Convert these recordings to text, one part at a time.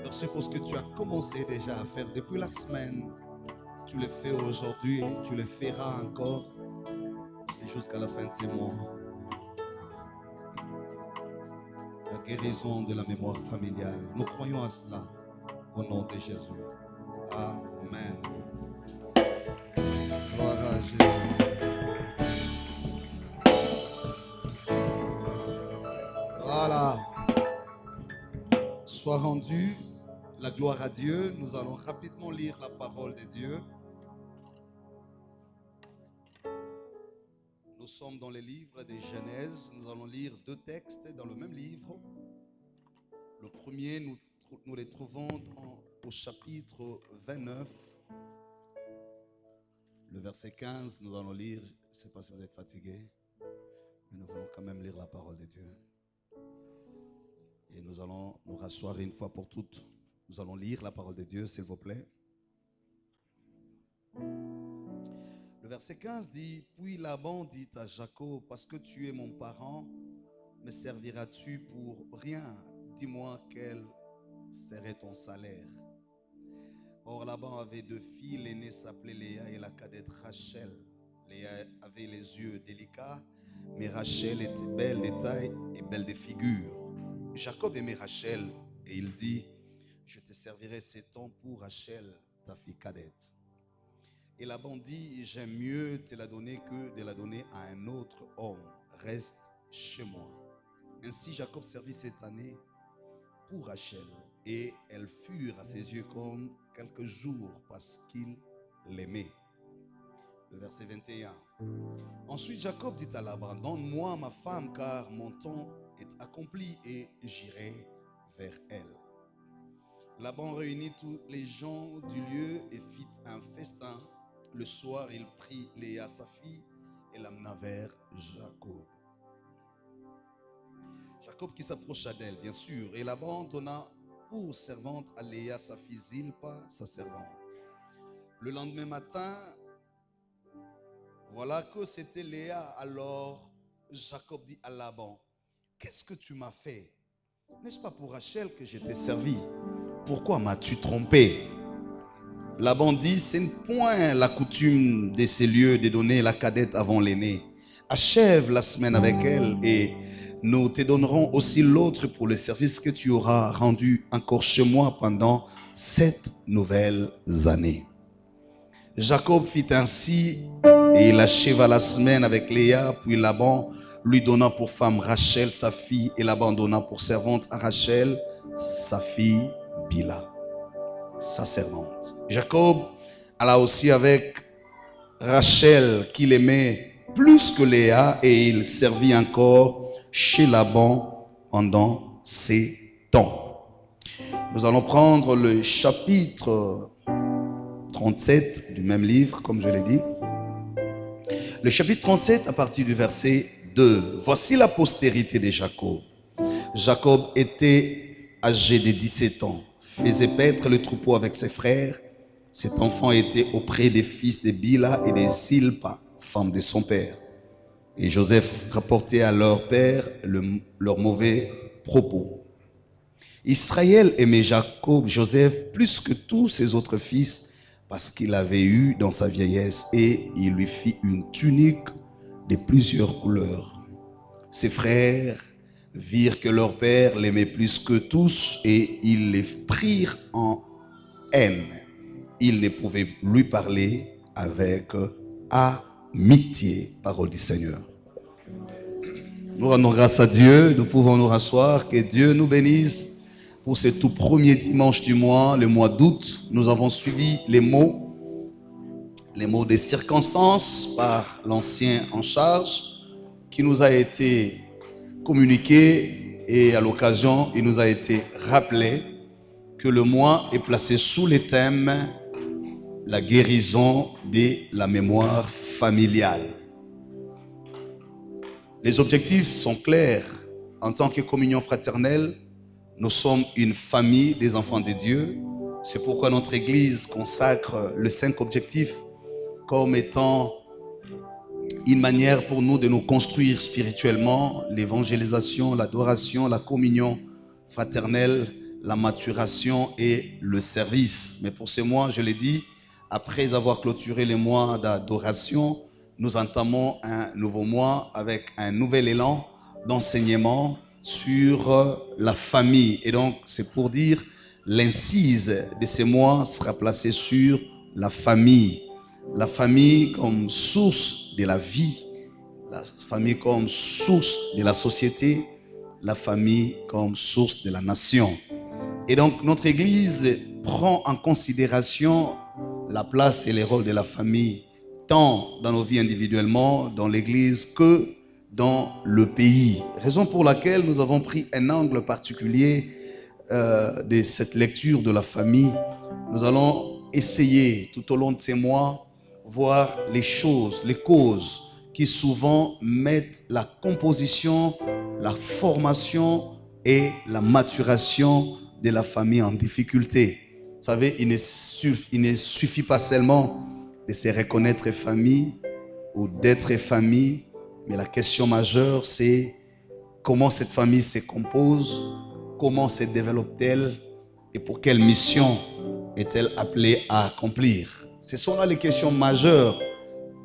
Merci pour ce que tu as commencé déjà à faire depuis la semaine. Tu le fais aujourd'hui, tu le feras encore et jusqu'à la fin de ces mois. La guérison de la mémoire familiale. Nous croyons à cela au nom de Jésus. Amen. Gloire à Jésus. Voilà. Sois rendu la gloire à Dieu. Nous allons rapidement lire la parole de Dieu. Nous sommes dans le livre de Genèse. Nous allons lire deux textes dans le même livre. Le premier, nous les trouvons au chapitre 29. Le verset 15, nous allons lire. Je ne sais pas si vous êtes fatigués, mais nous voulons quand même lire la parole de Dieu. Et nous allons nous rasseoir une fois pour toutes. Nous allons lire la parole de Dieu, s'il vous plaît. Le verset 15 dit, « Puis Laban dit à Jacob, parce que tu es mon parent, me serviras-tu pour rien? Dis-moi quel serait ton salaire. » Or Laban avait deux filles, l'aînée s'appelait Léa et la cadette Rachel. Léa avait les yeux délicats, mais Rachel était belle de taille et belle de figure. Jacob aimait Rachel et il dit, « Je te servirai 7 ans pour Rachel, ta fille cadette. » Et Laban dit, « J'aime mieux te la donner que de la donner à un autre homme. Reste chez moi. » Ainsi Jacob servit cette année pour Rachel et elles furent à ses yeux comme quelques jours parce qu'il l'aimait. Le verset 21. Ensuite Jacob dit à Laban, « Donne-moi ma femme car mon temps est accompli et j'irai vers elle. » Laban réunit tous les gens du lieu et fit un festin. Le soir, il prit Léa, sa fille, et l'amena vers Jacob. Jacob qui s'approcha d'elle, bien sûr, et Laban donna pour servante à Léa, sa fille Zilpa, sa servante. Le lendemain matin, voilà que c'était Léa. Alors Jacob dit à Laban, « Qu'est-ce que tu m'as fait? N'est-ce pas pour Rachel que je t'ai servi? Pourquoi m'as-tu trompé? » Laban dit, « Ce n'est point la coutume de ces lieux de donner la cadette avant l'aînée. Achève la semaine avec elle et nous te donnerons aussi l'autre pour le service que tu auras rendu encore chez moi pendant 7 nouvelles années. » Jacob fit ainsi et il acheva la semaine avec Léa, puis Laban lui donna pour femme Rachel, sa fille, et Laban donna pour servante à Rachel, sa fille Bila, sa servante. Jacob alla aussi avec Rachel, qu'il aimait plus que Léa, et il servit encore chez Laban pendant 7 ans. Nous allons prendre le chapitre 37 du même livre, comme je l'ai dit. Le chapitre 37 à partir du verset 2. Voici la postérité de Jacob. Jacob était âgé de 17 ans, faisait paître le troupeau avec ses frères. Cet enfant était auprès des fils de Bila et de Zilpa, femme de son père. Et Joseph rapportait à leur père leurs mauvais propos. Israël aimait Jacob, Joseph, plus que tous ses autres fils, parce qu'il avait eu dans sa vieillesse, et il lui fit une tunique de plusieurs couleurs. Ses frères virent que leur père l'aimait plus que tous, et ils les prirent en haine. Ils ne pouvaient lui parler avec amitié. Parole du Seigneur. Nous rendons grâce à Dieu, nous pouvons nous rasseoir, que Dieu nous bénisse pour ce tout premier dimanche du mois, le mois d'août. Nous avons suivi les mots des circonstances par l'ancien en charge qui nous a été communiqué, et à l'occasion, il nous a été rappelé que le mois est placé sous le thème la guérison de la mémoire familiale. Les objectifs sont clairs. En tant que communion fraternelle, nous sommes une famille des enfants de Dieu. C'est pourquoi notre Église consacre les 5 objectifs comme étant une manière pour nous de nous construire spirituellement: l'évangélisation, l'adoration, la communion fraternelle, la maturation et le service. Mais pour ce mois, je l'ai dit, après avoir clôturé les mois d'adoration, nous entamons un nouveau mois avec un nouvel élan d'enseignement sur la famille. Et donc, c'est pour dire, l'incise de ces mois sera placée sur la famille. La famille comme source de la vie, la famille comme source de la société, la famille comme source de la nation. Et donc, notre Église prend en considération la place et les rôles de la famille, tant dans nos vies individuellement, dans l'Église, que dans le pays. Raison pour laquelle nous avons pris un angle particulier de cette lecture de la famille. Nous allons essayer tout au long de ces mois, voir les choses, les causes qui souvent mettent la composition, la formation et la maturation de la famille en difficulté. Vous savez, il ne suffit pas seulement de se reconnaître famille ou d'être famille, mais la question majeure, c'est comment cette famille se compose, comment se développe-t-elle et pour quelle mission est-elle appelée à accomplir. Ce sont là les questions majeures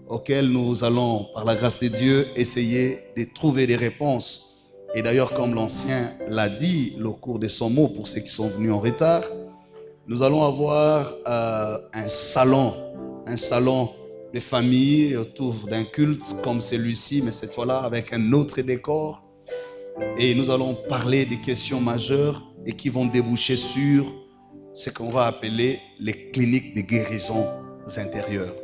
auxquelles nous allons, par la grâce de Dieu, essayer de trouver des réponses. Et d'ailleurs, comme l'ancien l'a dit au cours de son mot, pour ceux qui sont venus en retard, nous allons avoir un salon de famille autour d'un culte comme celui-ci, mais cette fois-là avec un autre décor. Et nous allons parler des questions majeures et qui vont déboucher sur ce qu'on va appeler les cliniques de guérison intérieures.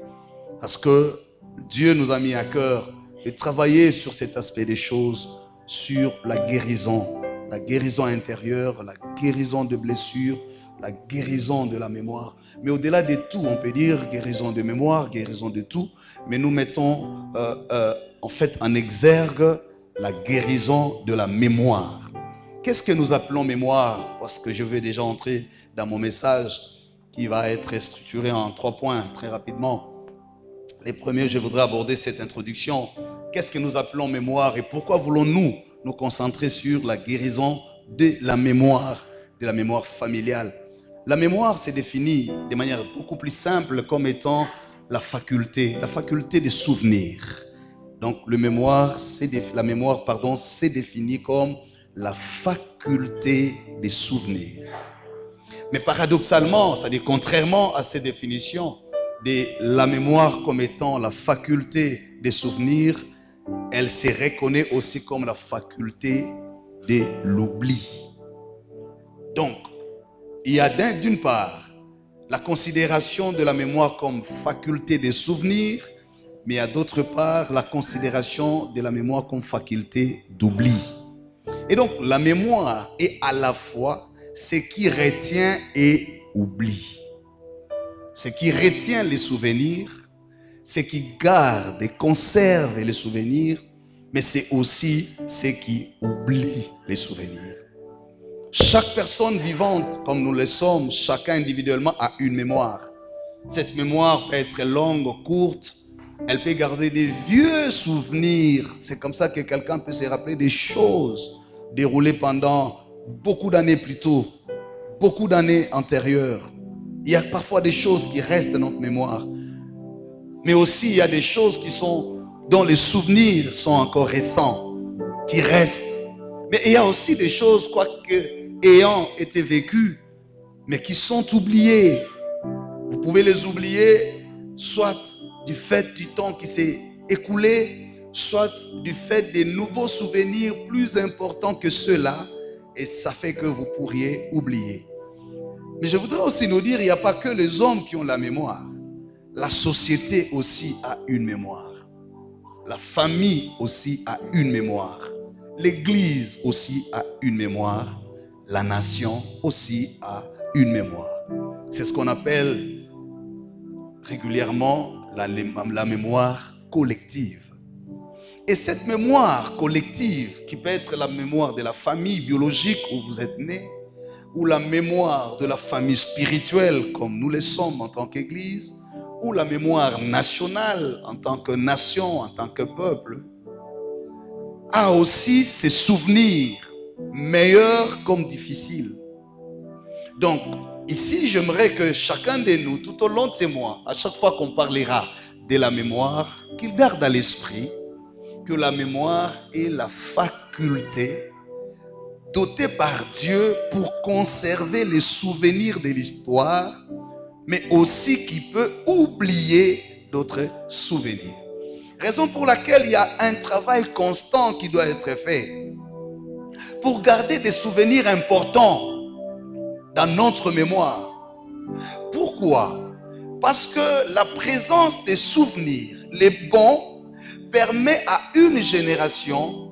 Parce que Dieu nous a mis à cœur de travailler sur cet aspect des choses, sur la guérison intérieure, la guérison de blessures, la guérison de la mémoire. Mais au-delà de tout, on peut dire guérison de mémoire, guérison de tout, mais nous mettons en fait en exergue la guérison de la mémoire. Qu'est-ce que nous appelons mémoire? Parce que je vais déjà entrer dans mon message qui va être structuré en 3 points très rapidement. Les premiers, je voudrais aborder cette introduction. Qu'est-ce que nous appelons mémoire et pourquoi voulons-nous nous concentrer sur la guérison de la mémoire familiale? La mémoire s'est définie de manière beaucoup plus simple comme étant la faculté de souvenir. Donc la mémoire s'est définie comme la faculté de souvenir. Mais paradoxalement, c'est-à-dire contrairement à cette définition de la mémoire comme étant la faculté de souvenir, elle se reconnaît aussi comme la faculté de l'oubli. Donc, il y a d'une part la considération de la mémoire comme faculté de souvenir, mais il y a d'autre part la considération de la mémoire comme faculté d'oubli. Et donc, la mémoire est à la fois ce qui retient et oublie. Ce qui retient les souvenirs, ce qui garde et conserve les souvenirs, mais c'est aussi ce qui oublie les souvenirs. Chaque personne vivante, comme nous le sommes, chacun individuellement a une mémoire. Cette mémoire peut être longue ou courte. Elle peut garder des vieux souvenirs. C'est comme ça que quelqu'un peut se rappeler des choses déroulées pendant beaucoup d'années plus tôt, beaucoup d'années antérieures. Il y a parfois des choses qui restent dans notre mémoire. Mais aussi, il y a des choses dont les souvenirs sont encore récents, qui restent. Mais il y a aussi des choses, quoique ayant été vécues, mais qui sont oubliées. Vous pouvez les oublier, soit du fait du temps qui s'est écoulé, soit du fait des nouveaux souvenirs plus importants que ceux-là, et ça fait que vous pourriez oublier. Mais je voudrais aussi nous dire, il n'y a pas que les hommes qui ont la mémoire. La société aussi a une mémoire. La famille aussi a une mémoire. L'Église aussi a une mémoire. La nation aussi a une mémoire. C'est ce qu'on appelle régulièrement la mémoire collective. Et cette mémoire collective, qui peut être la mémoire de la famille biologique où vous êtes né, ou la mémoire de la famille spirituelle comme nous le sommes en tant qu'Église, ou la mémoire nationale en tant que nation, en tant que peuple, a aussi ses souvenirs, meilleurs comme difficiles. Donc, ici, j'aimerais que chacun de nous, tout au long de ces mois, à chaque fois qu'on parlera de la mémoire, qu'il garde à l'esprit que la mémoire est la faculté dotée par Dieu pour conserver les souvenirs de l'histoire, mais aussi qui peut oublier d'autres souvenirs. Raison pour laquelle il y a un travail constant qui doit être fait pour garder des souvenirs importants dans notre mémoire. Pourquoi? Parce que la présence des souvenirs, les bons, permet à une génération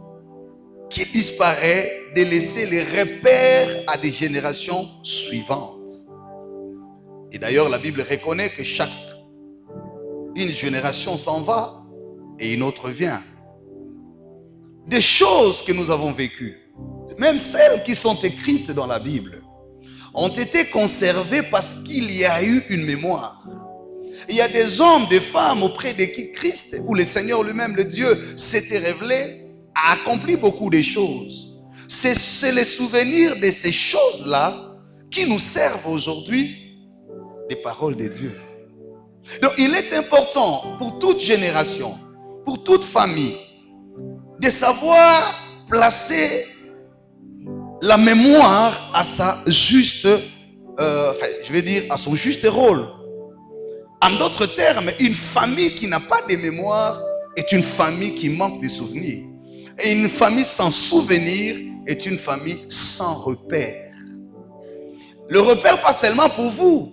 qui disparaît de laisser les repères à des générations suivantes. Et d'ailleurs, la Bible reconnaît que une génération s'en va et une autre vient. Des choses que nous avons vécues, même celles qui sont écrites dans la Bible, ont été conservées parce qu'il y a eu une mémoire. Il y a des hommes, des femmes auprès de qui Christ, ou le Seigneur lui-même, le Dieu, s'était révélé, a accompli beaucoup de choses. C'est les souvenirs de ces choses-là qui nous servent aujourd'hui des paroles de Dieu. Donc il est important pour toute génération, pour toute famille, de savoir placer la mémoire à sa juste, à son juste rôle. En d'autres termes, une famille qui n'a pas de mémoire est une famille qui manque de souvenirs. Et une famille sans souvenir est une famille sans repère. Le repère pas seulement pour vous,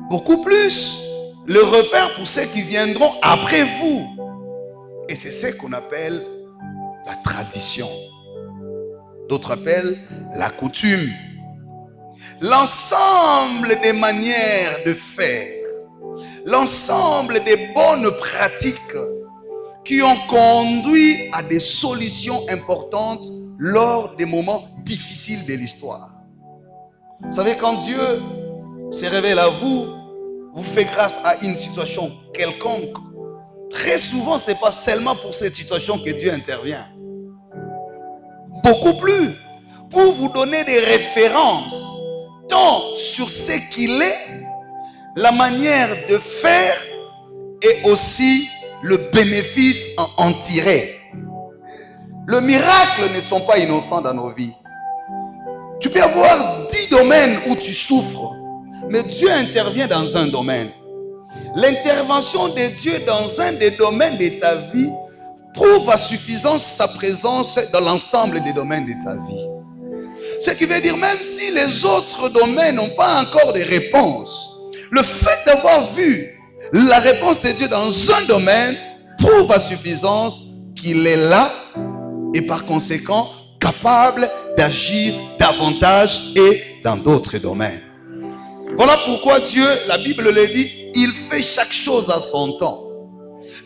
beaucoup plus. Le repère pour ceux qui viendront après vous. Et c'est ce qu'on appelle la tradition. D'autres appellent la coutume. L'ensemble des manières de faire, l'ensemble des bonnes pratiques qui ont conduit à des solutions importantes lors des moments difficiles de l'histoire. Vous savez, quand Dieu se révèle à vous, vous fait grâce à une situation quelconque. Très souvent, ce n'est pas seulement pour cette situation que Dieu intervient. Beaucoup plus, pour vous donner des références, tant sur ce qu'il est, la manière de faire et aussi le bénéfice à en tirer. Les miracles ne sont pas innocents dans nos vies. Tu peux avoir 10 domaines où tu souffres, mais Dieu intervient dans un domaine. L'intervention de Dieu dans un des domaines de ta vie prouve à suffisance sa présence dans l'ensemble des domaines de ta vie. Ce qui veut dire, même si les autres domaines n'ont pas encore de réponse, le fait d'avoir vu la réponse de Dieu dans un domaine prouve à suffisance qu'il est là et par conséquent capable d'agir davantage et dans d'autres domaines. Voilà pourquoi Dieu, la Bible le dit, il fait chaque chose à son temps.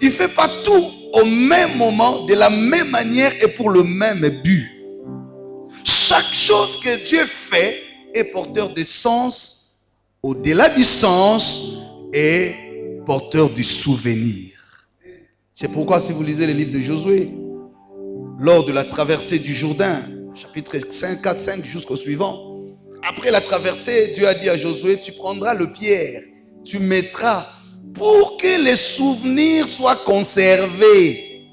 Il ne fait pas tout au même moment, de la même manière et pour le même but. Chaque chose que Dieu fait est porteur de sens, au-delà du sens, et porteur du souvenir. C'est pourquoi si vous lisez le livre de Josué, lors de la traversée du Jourdain, chapitre 5, 4, 5 jusqu'au suivant, après la traversée, Dieu a dit à Josué, tu prendras le pierre, tu mettras pour que les souvenirs soient conservés.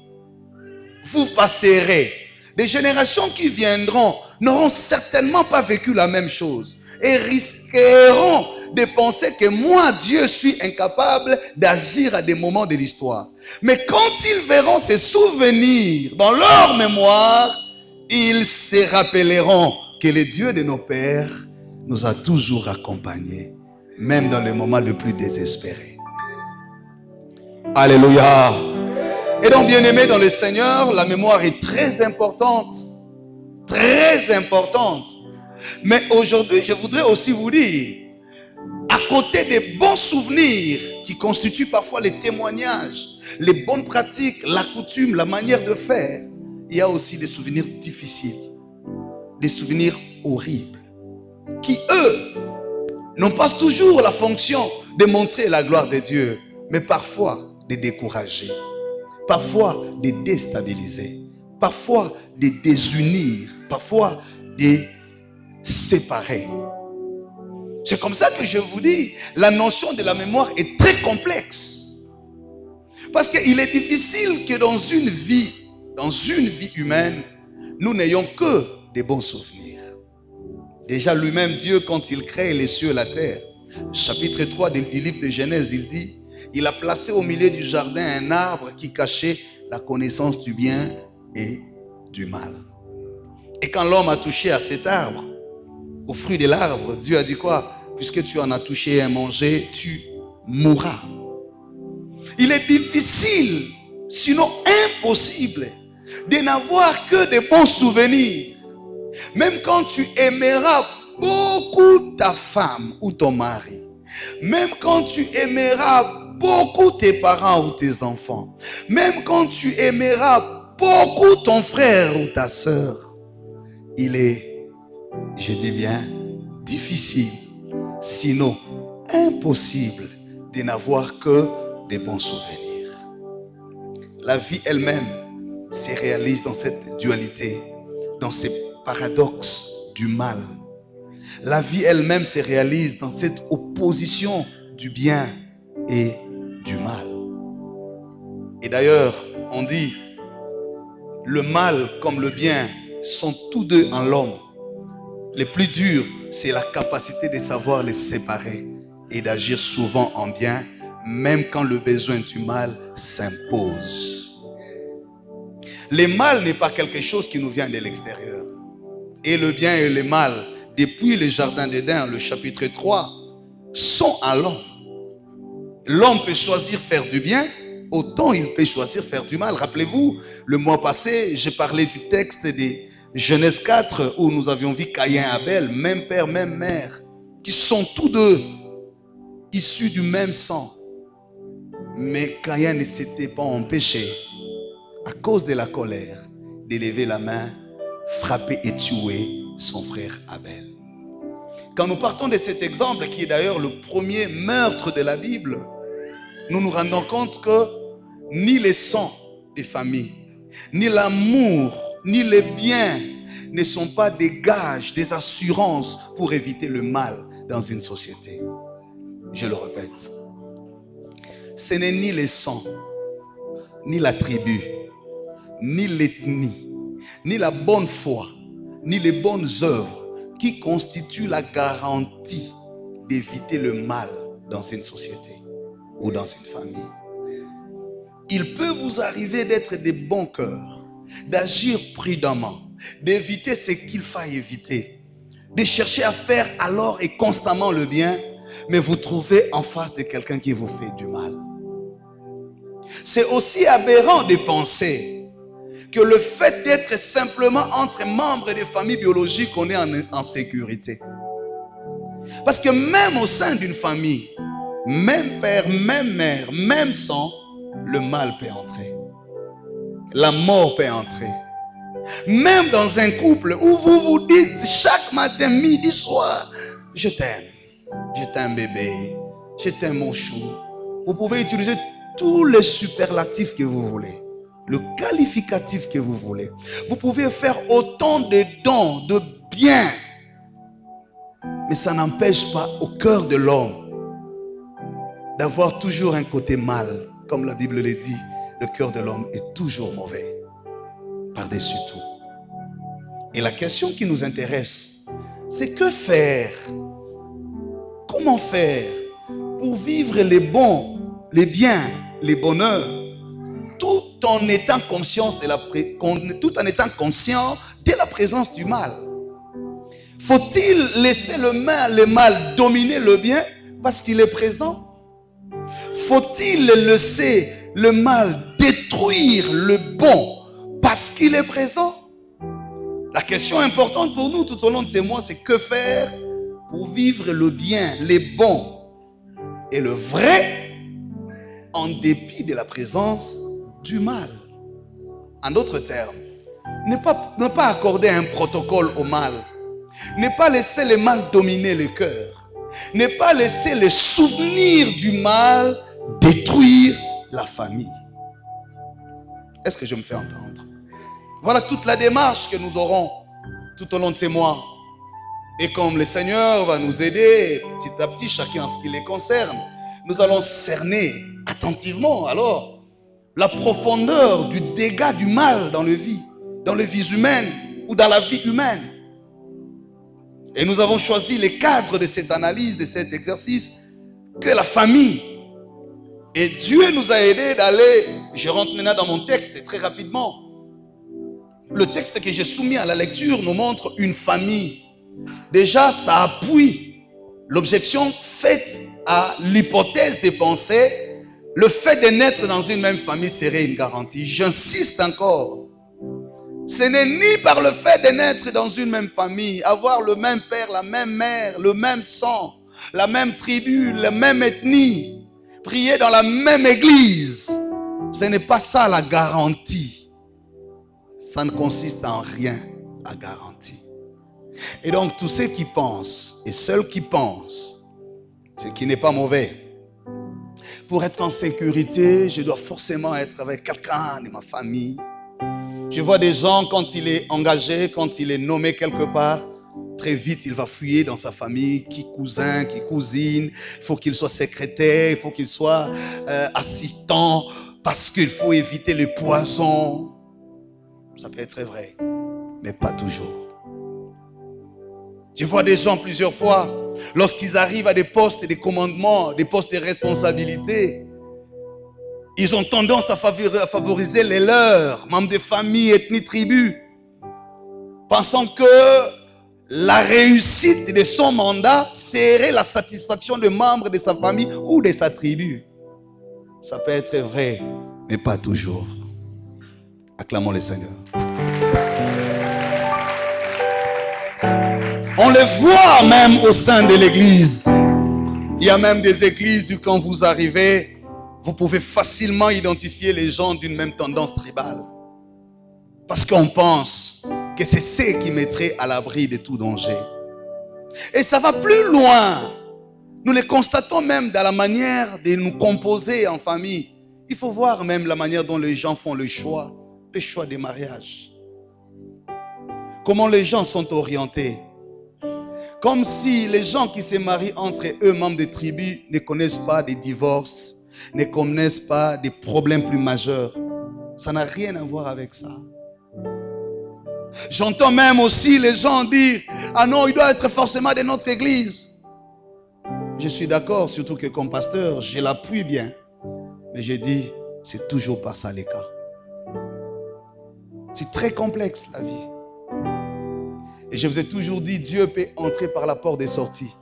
Vous passerez. Des générations qui viendront n'auront certainement pas vécu la même chose et risqueront de penser que moi, Dieu, suis incapable d'agir à des moments de l'histoire. Mais quand ils verront ces souvenirs dans leur mémoire, ils se rappelleront que le Dieu de nos pères nous a toujours accompagnés, même dans les moments les plus désespérés. Alléluia. Et donc, bien-aimés dans le Seigneur, la mémoire est très importante. Très importante. Mais aujourd'hui, je voudrais aussi vous dire, à côté des bons souvenirs qui constituent parfois les témoignages, les bonnes pratiques, la coutume, la manière de faire, il y a aussi des souvenirs difficiles, des souvenirs horribles, qui eux n'ont pas toujours la fonction de montrer la gloire de Dieu, mais parfois de décourager, parfois de déstabiliser, parfois de désunir, parfois de séparer. C'est comme ça que je vous dis, la notion de la mémoire est très complexe. Parce qu'il est difficile que dans une vie humaine, nous n'ayons que des bons souvenirs. Déjà lui-même, Dieu, quand il crée les cieux et la terre, chapitre 3 du livre de Genèse, il dit, il a placé au milieu du jardin un arbre qui cachait la connaissance du bien et du mal. Et quand l'homme a touché à cet arbre, au fruit de l'arbre, Dieu a dit quoi? Puisque tu en as touché et à manger, tu mourras. Il est difficile, sinon impossible, de n'avoir que des bons souvenirs. Même quand tu aimeras beaucoup ta femme ou ton mari, même quand tu aimeras beaucoup tes parents ou tes enfants, même quand tu aimeras beaucoup ton frère ou ta soeur, il est, je dis bien, difficile, sinon impossible de n'avoir que des bons souvenirs. La vie elle-même se réalise dans cette dualité, dans ces paradoxes du mal. La vie elle-même se réalise dans cette opposition du bien et du mal. Et d'ailleurs, on dit, le mal comme le bien sont tous deux en l'homme. Le plus dur, c'est la capacité de savoir les séparer et d'agir souvent en bien, même quand le besoin du mal s'impose. Le mal n'est pas quelque chose qui nous vient de l'extérieur. Et le bien et le mal, depuis le jardin d'Éden, le chapitre 3, sont en l'homme. L'homme peut choisir faire du bien, autant il peut choisir faire du mal. Rappelez-vous, le mois passé, j'ai parlé du texte de Genèse 4 où nous avions vu Caïn et Abel, même père, même mère, qui sont tous deux issus du même sang. Mais Caïn ne s'était pas empêché, à cause de la colère, d'élever la main, frapper et tuer son frère Abel. Quand nous partons de cet exemple, qui est d'ailleurs le premier meurtre de la Bible, nous nous rendons compte que ni les sangs des familles, ni l'amour, ni les biens ne sont pas des gages, des assurances pour éviter le mal dans une société. Je le répète. Ce n'est ni les sangs, ni la tribu, ni l'ethnie, ni la bonne foi, ni les bonnes œuvres qui constituent la garantie d'éviter le mal dans une société ou dans une famille. Il peut vous arriver d'être de bon cœur, d'agir prudemment, d'éviter ce qu'il faille éviter, de chercher à faire alors et constamment le bien, mais vous trouvez en face de quelqu'un qui vous fait du mal. C'est aussi aberrant de penser que le fait d'être simplement entre membres des familles biologiques, on est en sécurité. Parce que même au sein d'une famille, même père, même mère, même sang, le mal peut entrer. La mort peut entrer. Même dans un couple où vous vous dites chaque matin, midi, soir, je t'aime bébé, je t'aime mon chou. Vous pouvez utiliser tous les superlatifs que vous voulez, le qualificatif que vous voulez. Vous pouvez faire autant de dons, de biens, mais ça n'empêche pas au cœur de l'homme d'avoir toujours un côté mal. Comme la Bible le dit, le cœur de l'homme est toujours mauvais, par-dessus tout. Et la question qui nous intéresse, c'est que faire? Comment faire pour vivre les bons, les biens, les bonheurs, tout en étant conscient de la présence du mal? Faut-il laisser le mal dominer le bien parce qu'il est présent? Faut-il laisser le mal détruire le bon parce qu'il est présent? La question importante pour nous tout au long de ces mois, c'est que faire pour vivre le bien, les bons et le vrai en dépit de la présence du mal. En d'autres termes, ne pas accorder un protocole au mal, ne pas laisser le mal dominer le cœur, ne pas laisser les souvenirs du mal détruire la famille. Est-ce que je me fais entendre? Voilà toute la démarche que nous aurons tout au long de ces mois. Et comme le Seigneur va nous aider petit à petit, chacun en ce qui les concerne, nous allons cerner attentivement alors la profondeur du dégât du mal dans les vies humaines ou dans la vie humaine. Et nous avons choisi les cadres de cette analyse, de cet exercice, que la famille. Et Dieu nous a aidés d'aller, je rentre maintenant dans mon texte très rapidement. Le texte que j'ai soumis à la lecture nous montre une famille. Déjà, ça appuie l'objection faite à l'hypothèse de penser le fait de naître dans une même famille serait une garantie. J'insiste encore. Ce n'est ni par le fait de naître dans une même famille, avoir le même père, la même mère, le même sang, la même tribu, la même ethnie, prier dans la même église. Ce n'est pas ça la garantie. Ça ne consiste en rien, la garantie. Et donc tous ceux qui pensent, et ceux qui pensent, ce qui n'est pas mauvais, pour être en sécurité, je dois forcément être avec quelqu'un de ma famille. Je vois des gens, quand il est engagé, quand il est nommé quelque part, très vite il va fouiller dans sa famille, qui cousin, qui cousine, il faut qu'il soit secrétaire, il faut qu'il soit assistant, parce qu'il faut éviter les poisons. Ça peut être vrai, mais pas toujours. Je vois des gens plusieurs fois, lorsqu'ils arrivent à des postes de commandement, des postes de responsabilité, ils ont tendance à favoriser les leurs, membres de famille, ethnie, tribu, pensant que la réussite de son mandat serait la satisfaction des membres de sa famille ou de sa tribu. Ça peut être vrai, mais pas toujours. Acclamons le Seigneur. On le voit même au sein de l'église. Il y a même des églises où quand vous arrivez, vous pouvez facilement identifier les gens d'une même tendance tribale. Parce qu'on pense que c'est ce qui mettrait à l'abri de tout danger. Et ça va plus loin. Nous le constatons même dans la manière de nous composer en famille. Il faut voir même la manière dont les gens font le choix des mariages. Comment les gens sont orientés. Comme si les gens qui se marient entre eux, membres des tribus, ne connaissent pas des divorces, ne connaissent pas des problèmes plus majeurs. Ça n'a rien à voir avec ça. J'entends même aussi les gens dire « Ah non, il doit être forcément de notre église. » Je suis d'accord, surtout que comme pasteur, je l'appuie bien. Mais je dis, c'est toujours pas ça les cas. C'est très complexe la vie. Et je vous ai toujours dit, Dieu peut entrer par la porte de sortie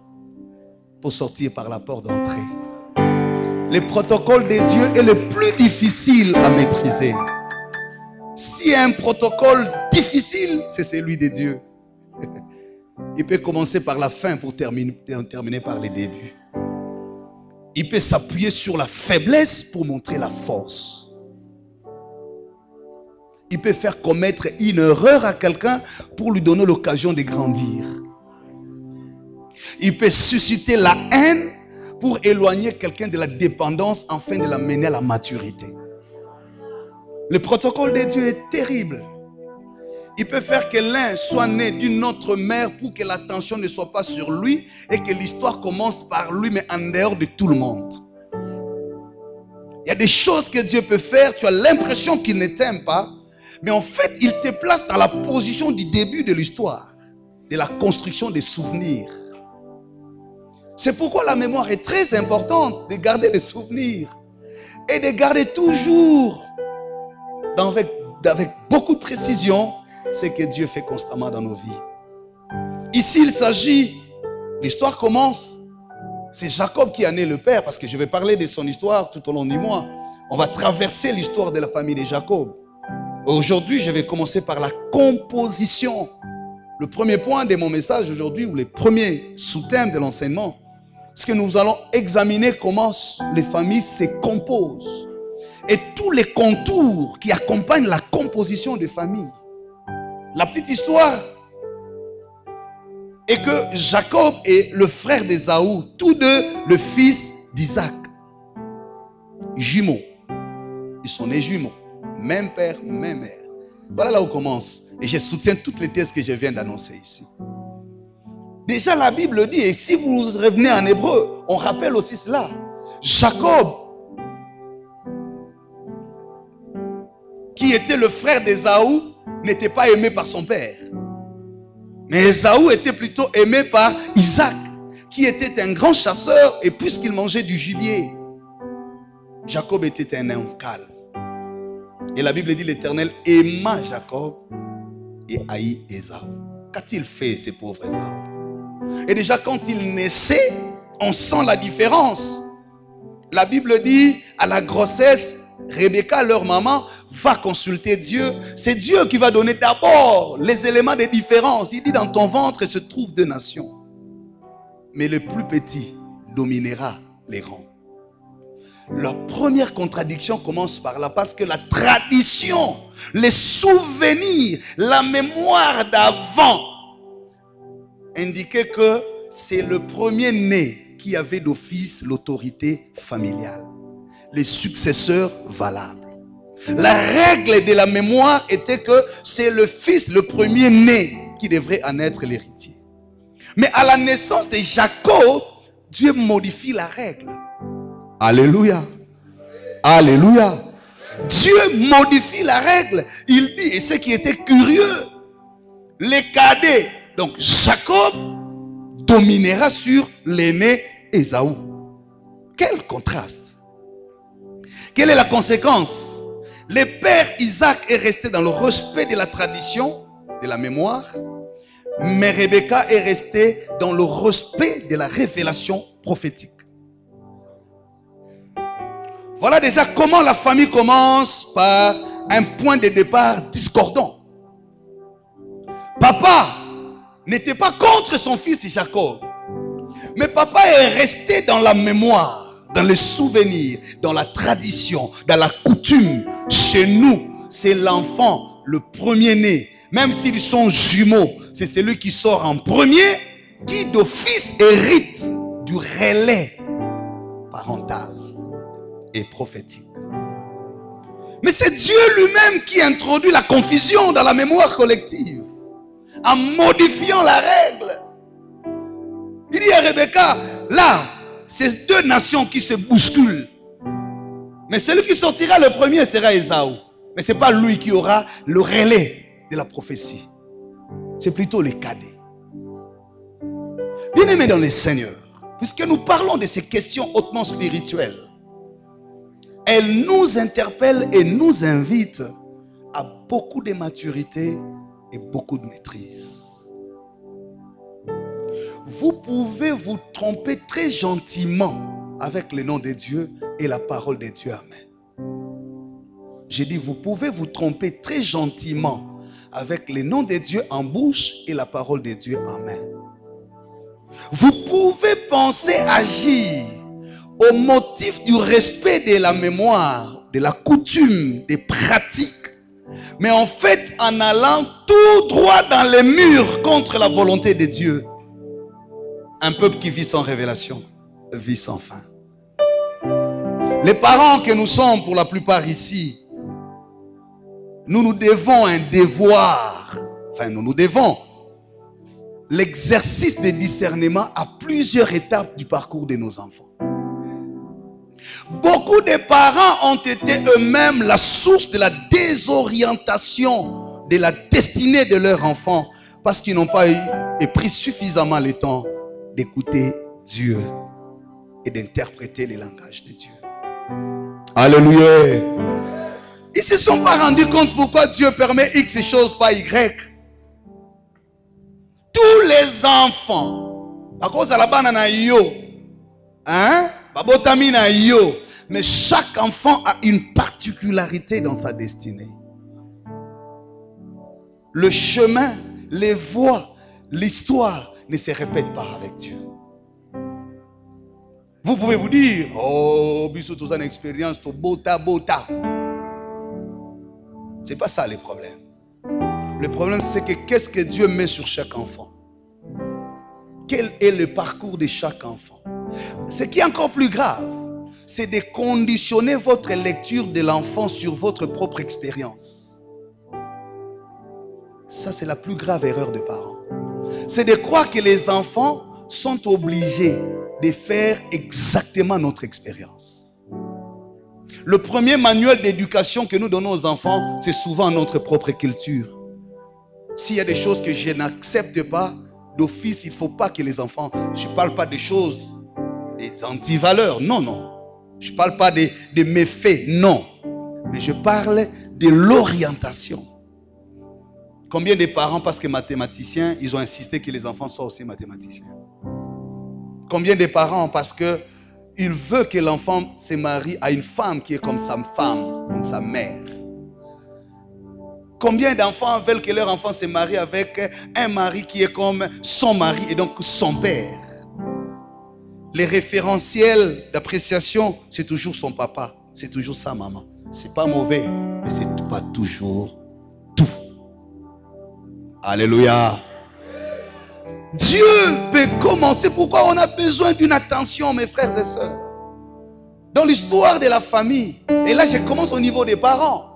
pour sortir par la porte d'entrée. Le protocole de Dieu est le plus difficile à maîtriser. S'il y a un protocole difficile, c'est celui de Dieu. Il peut commencer par la fin pour terminer par le début. Il peut s'appuyer sur la faiblesse pour montrer la force. Il peut faire commettre une erreur à quelqu'un pour lui donner l'occasion de grandir. Il peut susciter la haine pour éloigner quelqu'un de la dépendance afin de l'amener à la maturité. Le protocole de Dieu est terrible. Il peut faire que l'un soit né d'une autre mère pour que l'attention ne soit pas sur lui et que l'histoire commence par lui mais en dehors de tout le monde. Il y a des choses que Dieu peut faire, tu as l'impression qu'il ne t'aime pas, mais en fait, il te place dans la position du début de l'histoire, de la construction des souvenirs. C'est pourquoi la mémoire est très importante, de garder les souvenirs et de garder toujours, avec beaucoup de précision, ce que Dieu fait constamment dans nos vies. Ici, il s'agit, l'histoire commence, c'est Jacob qui a né le père, parce que je vais parler de son histoire tout au long du mois. On va traverser l'histoire de la famille de Jacob. Aujourd'hui, je vais commencer par la composition. Le premier point de mon message aujourd'hui, ou les premiers sous-thèmes de l'enseignement, c'est que nous allons examiner comment les familles se composent et tous les contours qui accompagnent la composition des familles. La petite histoire est que Jacob est le frère d'Ésaü, tous deux le fils d'Isaac. Jumeaux. Ils sont nés jumeaux. Même père, même mère. Voilà là où commence. Et je soutiens toutes les thèses que je viens d'annoncer ici. Déjà la Bible dit, et si vous revenez en hébreu, on rappelle aussi cela. Jacob, qui était le frère d'Ésaü, n'était pas aimé par son père. Mais Ésaü était plutôt aimé par Isaac, qui était un grand chasseur, et puisqu'il mangeait du gibier, Jacob était un homme calme. Et la Bible dit, l'Éternel aima Jacob et haït Ésaü. Qu'a-t-il fait, ces pauvres Ésaü? Et déjà quand il naissait, on sent la différence. La Bible dit, à la grossesse, Rebecca, leur maman, va consulter Dieu. C'est Dieu qui va donner d'abord les éléments de différence. Il dit, dans ton ventre se trouvent 2 nations. Mais le plus petit dominera les grands. La première contradiction commence par là, parce que la tradition, les souvenirs, la mémoire d'avant indiquait que c'est le premier-né qui avait d'office l'autorité familiale, les successeurs valables. La règle de la mémoire était que c'est le fils, le premier-né, qui devrait en être l'héritier. Mais à la naissance de Jacob, Dieu modifie la règle. Alléluia. Alléluia. Dieu modifie la règle. Il dit, et ce qui était curieux, les cadets, donc Jacob, dominera sur l'aîné Ésaü. Quel contraste. Quelle est la conséquence? Le père Isaac est resté dans le respect de la tradition, de la mémoire, mais Rebecca est restée dans le respect de la révélation prophétique. Voilà déjà comment la famille commence par un point de départ discordant. Papa n'était pas contre son fils Jacob, mais papa est resté dans la mémoire, dans les souvenirs, dans la tradition, dans la coutume. Chez nous, c'est l'enfant, le premier-né. Même s'ils sont jumeaux, c'est celui qui sort en premier qui d'office hérite du relais parental et prophétique. Mais c'est Dieu lui-même qui introduit la confusion dans la mémoire collective en modifiant la règle. Il dit à Rebecca, là, c'est 2 nations qui se bousculent. Mais celui qui sortira le premier sera Ésaü. Mais ce n'est pas lui qui aura le relais de la prophétie. C'est plutôt les cadets. Bien-aimés dans les Seigneurs, puisque nous parlons de ces questions hautement spirituelles, elles nous interpellent et nous invitent à beaucoup de maturité et beaucoup de maîtrise. Vous pouvez vous tromper très gentiment avec le nom de Dieu et la parole de Dieu. Amen. J'ai dit, vous pouvez vous tromper très gentiment avec le nom de Dieu en bouche et la parole de Dieu en main. Vous pouvez penser agir au motif du respect de la mémoire, de la coutume, des pratiques, mais en fait en allant tout droit dans les murs contre la volonté de Dieu. Un peuple qui vit sans révélation vit sans fin. Les parents que nous sommes pour la plupart ici, nous devons un devoir, nous devons l'exercice de discernement à plusieurs étapes du parcours de nos enfants. Beaucoup de parents ont été eux-mêmes la source de la désorientation de la destinée de leurs enfants parce qu'ils n'ont pas eu et pris suffisamment le temps d'écouter Dieu et d'interpréter les langages de Dieu. Alléluia. Ils ne se sont pas rendus compte pourquoi Dieu permet X choses, pas Y. Tous les enfants, à cause de la banane yo, mais chaque enfant a une particularité dans sa destinée. Le chemin, les voies, l'histoire ne se répètent pas avec Dieu. Vous pouvez vous dire, oh, bisous, toute une expérience, tout bota. C'est pas ça le problème. Le problème, c'est que qu'est-ce que Dieu met sur chaque enfant? Quel est le parcours de chaque enfant? Ce qui est encore plus grave, c'est de conditionner votre lecture de l'enfant sur votre propre expérience. Ça, c'est la plus grave erreur de parents. c'est de croire que les enfants sont obligés de faire exactement notre expérience. Le premier manuel d'éducation que nous donnons aux enfants, c'est souvent notre propre culture. S'il y a des choses que je n'accepte pas, d'office, il ne faut pas que les enfants... Je ne parle pas des choses, des antivaleurs, non, non. Je ne parle pas des méfaits, non. Mais je parle de l'orientation. Combien de parents, parce que mathématiciens, ils ont insisté que les enfants soient aussi mathématiciens? Combien de parents, parce qu'ils veulent que l'enfant se marie à une femme qui est comme sa femme, comme sa mère? Combien d'enfants veulent que leur enfant se marie avec un mari qui est comme son mari et donc son père? Les référentiels d'appréciation, c'est toujours son papa, c'est toujours sa maman. C'est pas mauvais, mais c'est pas toujours tout. Alléluia. Dieu peut commencer. Pourquoi on a besoin d'une attention, mes frères et sœurs? Dans l'histoire de la famille, et là je commence au niveau des parents.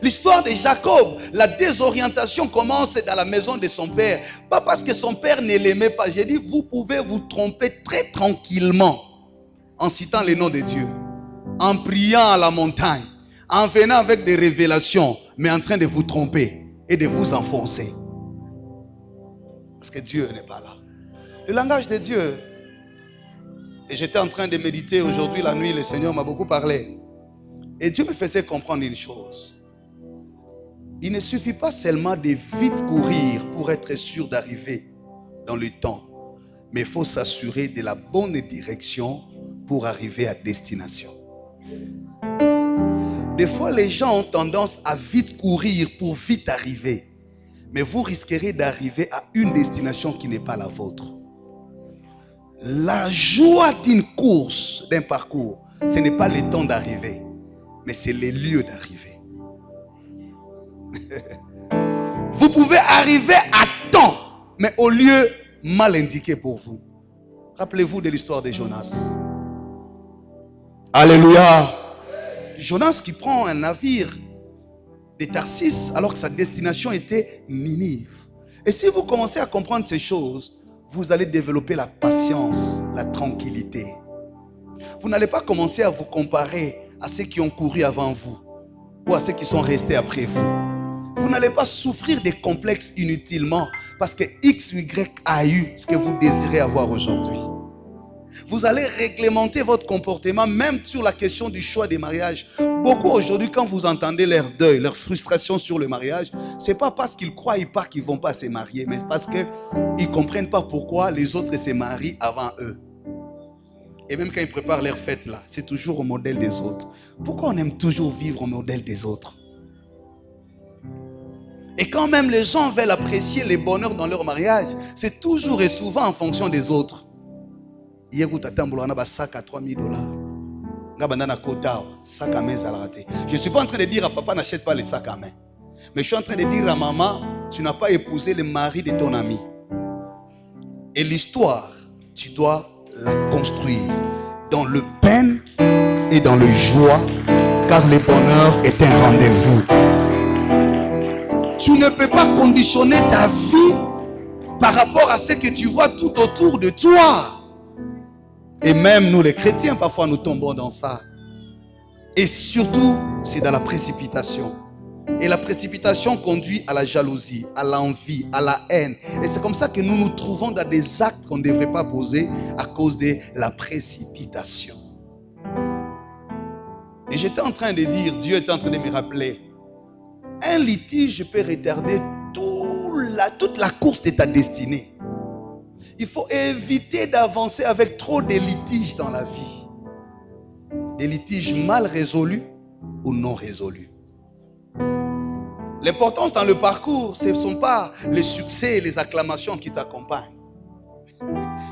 L'histoire de Jacob, la désorientation commence dans la maison de son père. Pas parce que son père ne l'aimait pas. J'ai dit, vous pouvez vous tromper très tranquillement en citant les noms de Dieu, en priant à la montagne, en venant avec des révélations, mais en train de vous tromper et de vous enfoncer. Parce que Dieu n'est pas là. Le langage de Dieu. Et j'étais en train de méditer aujourd'hui, la nuit, le Seigneur m'a beaucoup parlé. Et Dieu me faisait comprendre une chose. Il ne suffit pas seulement de vite courir pour être sûr d'arriver dans le temps. Mais il faut s'assurer de la bonne direction pour arriver à destination. Des fois, les gens ont tendance à vite courir pour vite arriver. Mais vous risquerez d'arriver à une destination qui n'est pas la vôtre. La joie d'une course, d'un parcours, ce n'est pas le temps d'arriver, mais c'est les lieux d'arriver. Vous pouvez arriver à temps, mais au lieu mal indiqué pour vous. Rappelez-vous de l'histoire de Jonas. Alléluia. Jonas qui prend un navire de Tarsis alors que sa destination était Ninive. Et si vous commencez à comprendre ces choses, vous allez développer la patience, la tranquillité. Vous n'allez pas commencer à vous comparer à ceux qui ont couru avant vous ou à ceux qui sont restés après vous. Vous n'allez pas souffrir des complexes inutilement parce que X, Y a eu ce que vous désirez avoir aujourd'hui. Vous allez réglementer votre comportement même sur la question du choix des mariages. Beaucoup aujourd'hui, quand vous entendez leur deuil, leur frustration sur le mariage, ce n'est pas parce qu'ils ne croient pas qu'ils ne vont pas se marier, mais parce qu'ils ne comprennent pas pourquoi les autres se marient avant eux. Et même quand ils préparent leur fête là, c'est toujours au modèle des autres. Pourquoi on aime toujours vivre au modèle des autres? Et quand même les gens veulent apprécier les bonheurs dans leur mariage, c'est toujours et souvent en fonction des autres. Je ne suis pas en train de dire à papa n'achète pas les sacs à main. Mais je suis en train de dire à maman, tu n'as pas épousé le mari de ton ami. Et l'histoire, tu dois la construire dans le peine et dans le joie, car le bonheur est un rendez-vous. Tu ne peux pas conditionner ta vie par rapport à ce que tu vois tout autour de toi. Et même nous les chrétiens, parfois nous tombons dans ça. Et surtout, c'est dans la précipitation. Et la précipitation conduit à la jalousie, à l'envie, à la haine. Et c'est comme ça que nous nous trouvons dans des actes qu'on ne devrait pas poser à cause de la précipitation. Et j'étais en train de dire, Dieu était en train de me rappeler, un litige peut retarder toute la course de ta destinée. Il faut éviter d'avancer avec trop de litiges dans la vie. Des litiges mal résolus ou non résolus. L'importance dans le parcours, ce ne sont pas les succès et les acclamations qui t'accompagnent.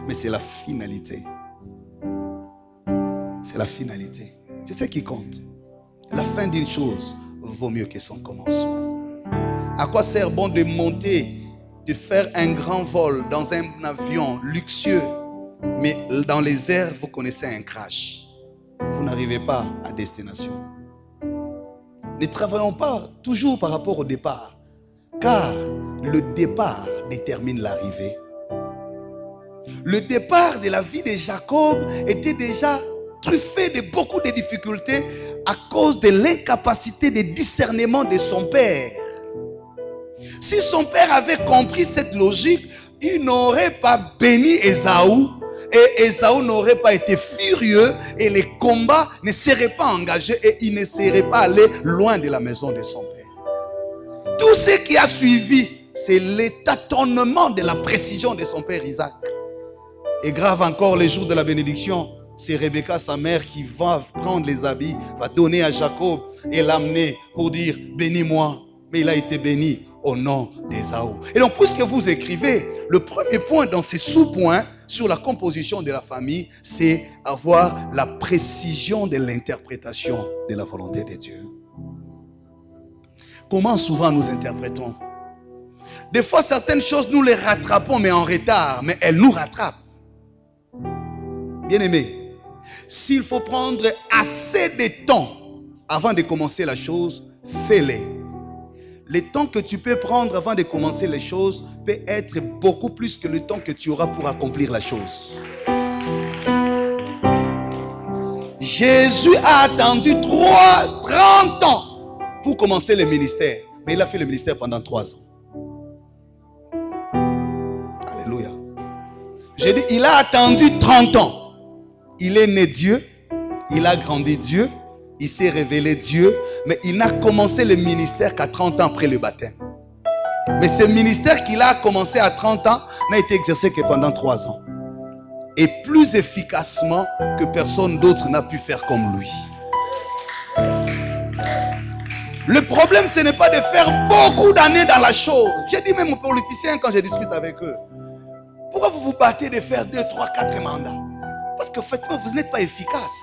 Mais c'est la finalité. C'est la finalité. C'est ce qui compte. La fin d'une chose vaut mieux que son commencement. À quoi sert bon de monter, de faire un grand vol dans un avion luxueux, mais dans les airs, vous connaissez un crash. Vous n'arrivez pas à destination. Ne travaillons pas toujours par rapport au départ, car le départ détermine l'arrivée. Le départ de la vie de Jacob était déjà truffé de beaucoup de difficultés à cause de l'incapacité de discernement de son père. Si son père avait compris cette logique, il n'aurait pas béni Ésaü et Ésaü n'aurait pas été furieux et les combats ne seraient pas engagés et il ne serait pas allé loin de la maison de son père. Tout ce qui a suivi, c'est le tâtonnement de la précision de son père Isaac. Et grave encore, les jours de la bénédiction, c'est Rebecca, sa mère, qui va prendre les habits, va donner à Jacob et l'amener pour dire bénis-moi. Mais il a été béni au nom d'Ésaü. Et donc, puisque vous écrivez, le premier point dans ces sous-points sur la composition de la famille, c'est avoir la précision de l'interprétation de la volonté de Dieu. Comment souvent nous interprétons? Des fois, certaines choses, nous les rattrapons, mais en retard, mais elles nous rattrapent. Bien-aimé, s'il faut prendre assez de temps avant de commencer la chose, fais-les. Le temps que tu peux prendre avant de commencer les choses peut être beaucoup plus que le temps que tu auras pour accomplir la chose. Jésus a attendu 30 ans pour commencer le ministère. Mais il a fait le ministère pendant 3 ans. Alléluia. J'ai dit, il a attendu 30 ans. Il est né Dieu, il a grandi Dieu, il s'est révélé Dieu, mais il n'a commencé le ministère qu'à 30 ans après le baptême. Mais ce ministère qu'il a commencé à 30 ans n'a été exercé que pendant 3 ans. Et plus efficacement que personne d'autre n'a pu faire comme lui. Le problème, ce n'est pas de faire beaucoup d'années dans la chose. J'ai dit même aux politiciens quand je discute avec eux, pourquoi vous vous battez de faire 2, 3, 4 mandats? Parce que faitement, vous n'êtes pas efficace.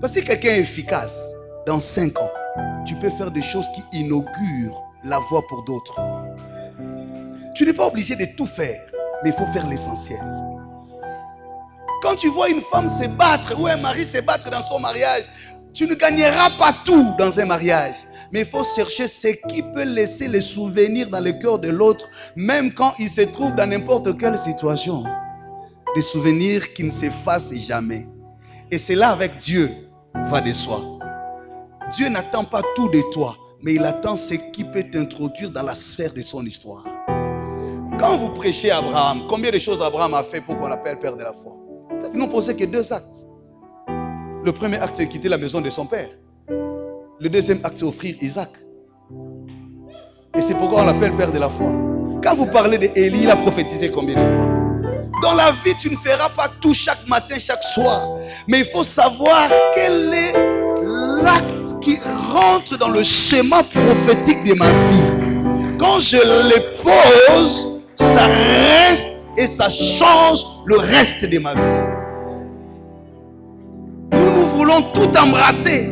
Parce que si quelqu'un est efficace, dans 5 ans, tu peux faire des choses qui inaugurent la voie pour d'autres. Tu n'es pas obligé de tout faire, mais il faut faire l'essentiel. Quand tu vois une femme se battre ou un mari se battre dans son mariage, tu ne gagneras pas tout dans un mariage. Mais il faut chercher ce qui peut laisser les souvenirs dans le cœur de l'autre, même quand il se trouve dans n'importe quelle situation. Des souvenirs qui ne s'effacent jamais. Et c'est là avec Dieu va de soi. Dieu n'attend pas tout de toi, mais il attend ce qui peut t'introduire dans la sphère de son histoire. Quand vous prêchez Abraham, combien de choses Abraham a fait pour qu'on l'appelle père de la foi? Peut-être qu'ils n'ont posé que 2 actes. Le premier acte, c'est quitter la maison de son père. Le deuxième acte, c'est offrir Isaac. Et c'est pourquoi on l'appelle père de la foi. Quand vous parlez d'Élie, il a prophétisé combien de fois? Dans la vie, tu ne feras pas tout chaque matin, chaque soir. Mais il faut savoir quel est l'acte qui rentre dans le schéma prophétique de ma vie. Quand je les pose, ça reste et ça change le reste de ma vie. Nous voulons tout embrasser.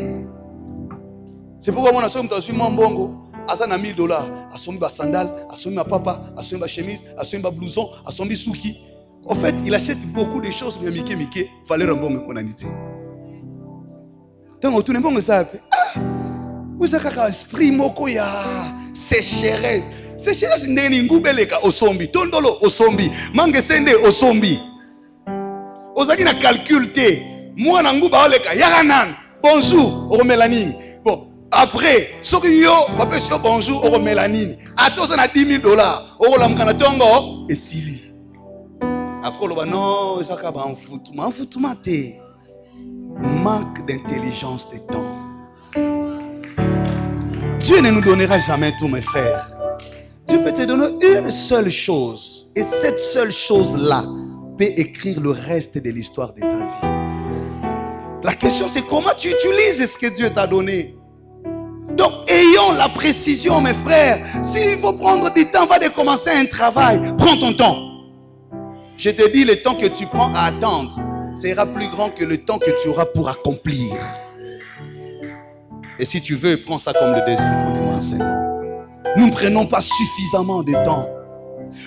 C'est pourquoi mon assomme dans mon bongo. Azana $1000, assomme ma sandale, assomme ma papa, assomme ma chemise, assomme ma blouson, assomme ma souki. En fait, il achète beaucoup de choses, mais Mickey, fallait un bon monanité. Donc, tout le monde sait. Vous avez un esprit moko ya sécheresse. Sécheresse n'est ni ngoubeleka au sombi, tondolo au sombi, mangesende au sombi. Ozaki na calculé. Moi na ngouba oleka yaganan. Bonjour, au mélanine. Bon, après, sokiyo, papesio bonjour, au mélanine. Atos na $10,000, au lamkana tongo et sili. Après, on va non, ça va en foutement. En foutement, t'es manque d'intelligence de temps. Dieu ne nous donnera jamais tout, mes frères. Dieu peut te donner une seule chose. Et cette seule chose-là peut écrire le reste de l'histoire de ta vie. La question, c'est comment tu utilises ce que Dieu t'a donné. Donc, ayons la précision, mes frères. S'il faut prendre du temps, va de commencer un travail. Prends ton temps. Je te dis, le temps que tu prends à attendre sera plus grand que le temps que tu auras pour accomplir. Et si tu veux, prends ça comme le deuxième point de mon enseignement. Nous ne prenons pas suffisamment de temps.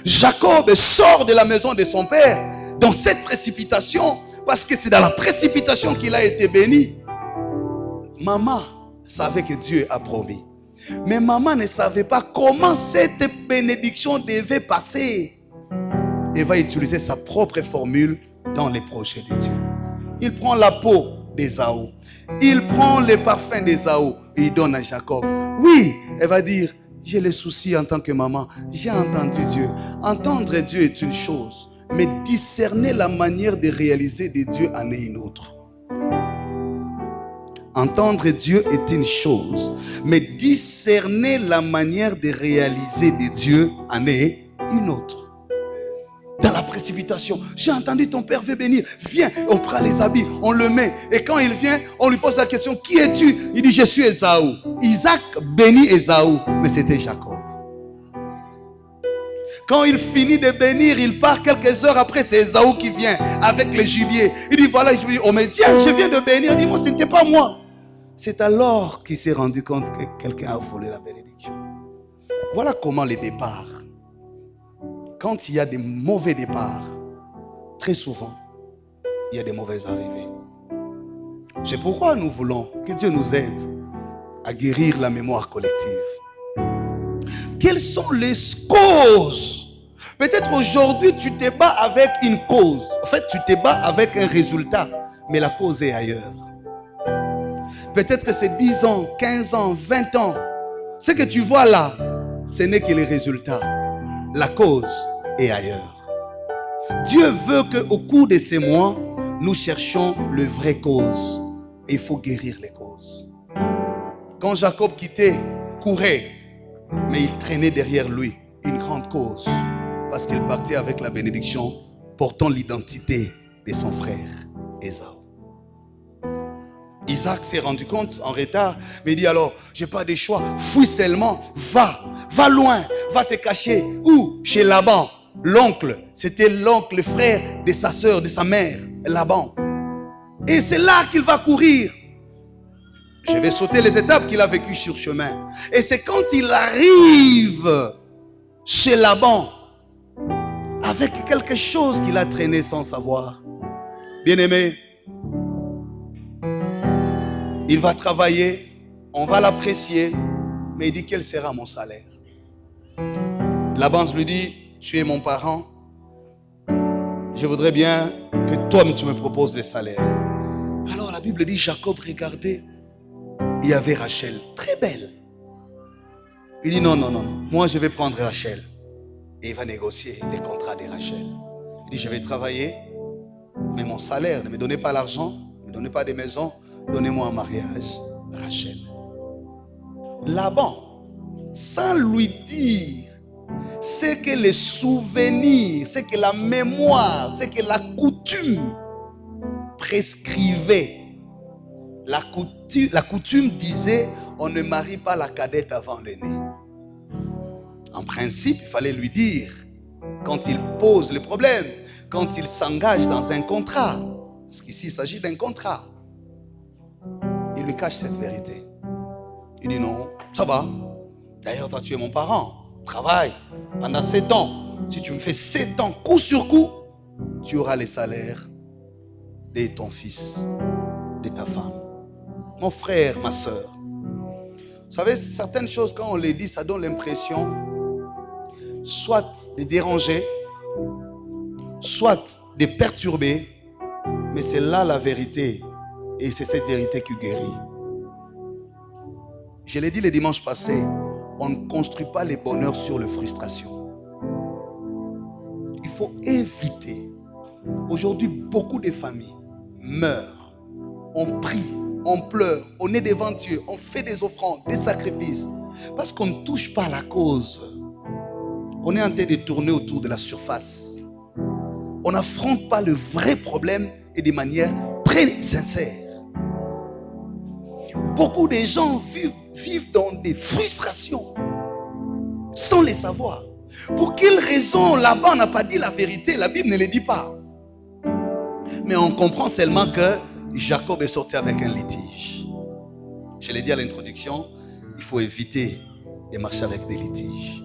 Jacob sort de la maison de son père dans cette précipitation, parce que c'est dans la précipitation qu'il a été béni. Maman savait que Dieu a promis. Mais maman ne savait pas comment cette bénédiction devait passer. Elle va utiliser sa propre formule dans les projets de Dieu. Il prend la peau d'Ésaü. Il prend les parfums d'Ésaü et il donne à Jacob. Oui, elle va dire, j'ai les soucis en tant que maman. J'ai entendu Dieu. Entendre Dieu est une chose, mais discerner la manière de réaliser de Dieu en est une autre. Entendre Dieu est une chose, mais discerner la manière de réaliser de Dieu en est une autre. Dans la précipitation, j'ai entendu ton père veut bénir. Viens, on prend les habits, on le met. Et quand il vient, on lui pose la question, qui es-tu? Il dit, je suis Ésaü. Isaac bénit Ésaü, mais c'était Jacob. Quand il finit de bénir, il part quelques heures après, c'est Ésaü qui vient avec les gibiers. Il dit, voilà, on me dit, je viens de bénir. Il dit, moi, ce n'était pas moi. C'est alors qu'il s'est rendu compte que quelqu'un a volé la bénédiction. Voilà comment les départs. Quand il y a des mauvais départs, très souvent, il y a des mauvaises arrivées. C'est pourquoi nous voulons que Dieu nous aide à guérir la mémoire collective. Quelles sont les causes? Peut-être aujourd'hui, tu te bats avec une cause. En fait, tu te bats avec un résultat, mais la cause est ailleurs. Peut-être que c'est 10 ans, 15 ans, 20 ans. Ce que tu vois là, ce n'est que les résultats. La cause est ailleurs. Dieu veut qu'au cours de ces mois, nous cherchions le vrai cause. Et il faut guérir les causes. Quand Jacob quittait, courait, mais il traînait derrière lui une grande cause. Parce qu'il partait avec la bénédiction portant l'identité de son frère Ésaü. Isaac s'est rendu compte en retard, mais il dit alors, j'ai pas de choix, fuis seulement, va loin, va te cacher. Où? Chez Laban, l'oncle. C'était l'oncle, le frère de sa soeur, de sa mère, Laban. Et c'est là qu'il va courir. Je vais sauter les étapes qu'il a vécues sur chemin. Et c'est quand il arrive chez Laban, avec quelque chose qu'il a traîné sans savoir. Bien-aimé, il va travailler, on va l'apprécier, mais il dit, quel sera mon salaire? Laban lui dit, tu es mon parent, je voudrais bien que toi tu me proposes le salaire. Alors la Bible dit, Jacob regardait, il y avait Rachel, très belle. Il dit, non, moi je vais prendre Rachel. Et il va négocier les contrats de Rachel. Il dit, je vais travailler, mais mon salaire, ne me donnez pas l'argent, ne me donnez pas des maisons, donnez-moi en mariage Rachel. Laban, sans lui dire, c'est que les souvenirs, c'est que la mémoire, c'est que la coutume prescrivait. La coutume disait, on ne marie pas la cadette avant l'aîné. En principe, il fallait lui dire, quand il pose le problème, quand il s'engage dans un contrat, parce qu'ici il s'agit d'un contrat, il lui cache cette vérité. Il dit non, ça va. D'ailleurs, toi, tu es mon parent. Travaille pendant 7 ans. Si tu me fais 7 ans, coup sur coup, tu auras les salaires de ton fils, de ta femme. Mon frère, ma soeur. Vous savez, certaines choses, quand on les dit, ça donne l'impression soit de déranger, soit de perturber, mais c'est là la vérité. Et c'est cette vérité qui guérit. Je l'ai dit le dimanche passé, on ne construit pas les bonheurs sur les frustrations. Il faut éviter. Aujourd'hui, beaucoup de familles meurent. On prie, on pleure, on est devant Dieu, on fait des offrandes, des sacrifices. Parce qu'on ne touche pas à la cause. On est en train de tourner autour de la surface. On n'affronte pas le vrai problème et de manière très sincère. Beaucoup de gens vivent dans des frustrations sans les savoir. Pour quelle raison Laban n'a pas dit la vérité? La Bible ne le dit pas. Mais on comprend seulement que Jacob est sorti avec un litige. Je l'ai dit à l'introduction, il faut éviter de marcher avec des litiges.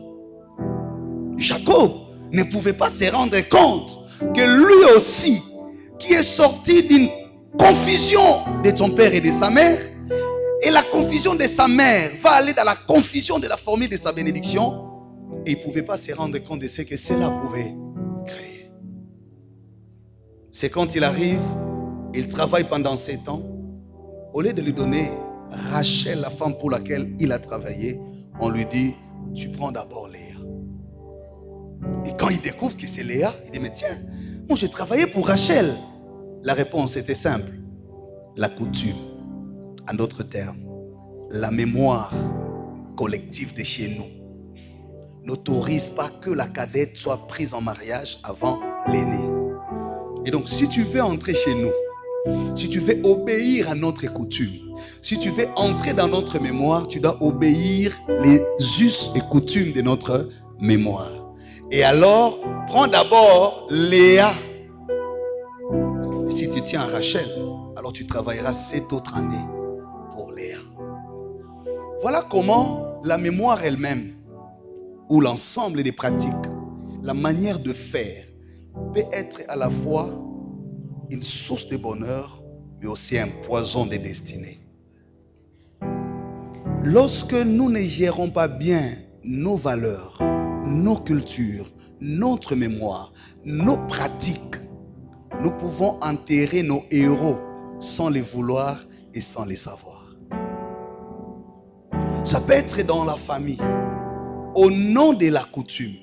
Jacob ne pouvait pas se rendre compte que lui aussi, qui est sorti d'une confusion de son père et de sa mère, Et la confusion de sa mère va aller dans la confusion de la formule de sa bénédiction. Et il ne pouvait pas se rendre compte de ce que cela pouvait créer. C'est quand il arrive, il travaille pendant 7 ans. Au lieu de lui donner Rachel, la femme pour laquelle il a travaillé, on lui dit, tu prends d'abord Léa. Et quand il découvre que c'est Léa, il dit, mais tiens, moi j'ai travaillé pour Rachel. La réponse était simple. La coutume, en d'autres termes, la mémoire collective de chez nous n'autorise pas que la cadette soit prise en mariage avant l'aîné. Et donc, si tu veux entrer chez nous, si tu veux obéir à notre coutume, si tu veux entrer dans notre mémoire, tu dois obéir les us et coutumes de notre mémoire. Et alors, prends d'abord Léa. Et si tu tiens à Rachel, alors tu travailleras 7 autres années pour Léa. Voilà comment la mémoire elle-même, ou l'ensemble des pratiques, la manière de faire, peut être à la fois une source de bonheur, mais aussi un poison de destinée. Lorsque nous ne gérons pas bien nos valeurs, nos cultures, notre mémoire, nos pratiques, nous pouvons enterrer nos héros sans les vouloir et sans les savoir. Ça peut être dans la famille. Au nom de la coutume,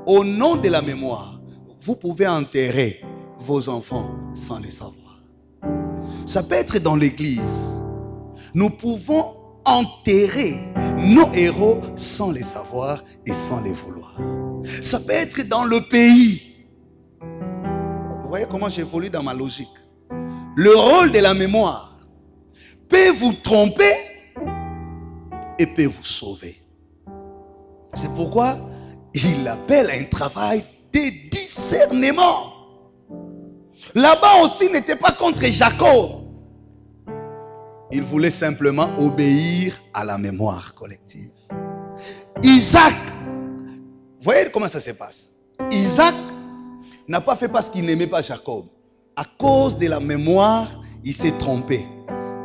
au nom de la mémoire, vous pouvez enterrer vos enfants sans les savoir. Ça peut être dans l'église. Nous pouvons enterrer nos héros sans les savoir et sans les vouloir. Ça peut être dans le pays. Vous voyez comment j'évolue dans ma logique. Le rôle de la mémoire peut vous tromper et peut vous sauver. C'est pourquoi il appelle à un travail de discernement. Là-bas aussi n'était pas contre Jacob. Il voulait simplement obéir à la mémoire collective. Isaac, vous voyez comment ça se passe? Isaac n'a pas fait parce qu'il n'aimait pas Jacob. À cause de la mémoire, il s'est trompé.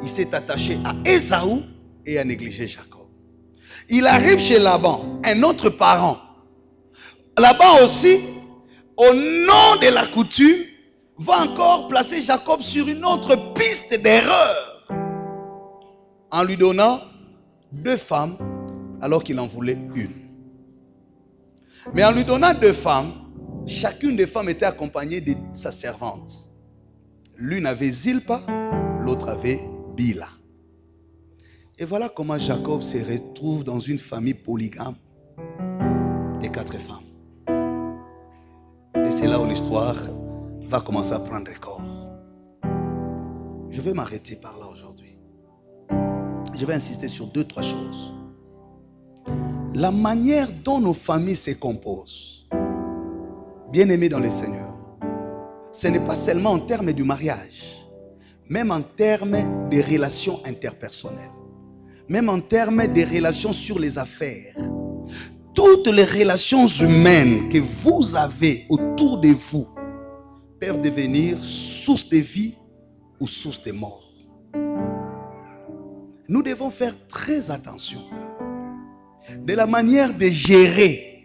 Il s'est attaché à Ésaü et a négligé Jacob. Il arrive chez Laban, un autre parent. Laban aussi, au nom de la coutume, va encore placer Jacob sur une autre piste d'erreur en lui donnant 2 femmes alors qu'il en voulait une. Mais en lui donnant 2 femmes, chacune des femmes était accompagnée de sa servante. L'une avait Zilpa, l'autre avait Bila. Et voilà comment Jacob se retrouve dans une famille polygame de 4 femmes. Et c'est là où l'histoire va commencer à prendre corps. Je vais m'arrêter par là aujourd'hui. Je vais insister sur 2-3 choses. La manière dont nos familles se composent, bien-aimés dans le Seigneur, ce n'est pas seulement en termes du mariage, même en termes des relations interpersonnelles. Même en termes de relations sur les affaires. Toutes les relations humaines que vous avez autour de vous peuvent devenir source de vie ou source de mort. Nous devons faire très attention de la manière de gérer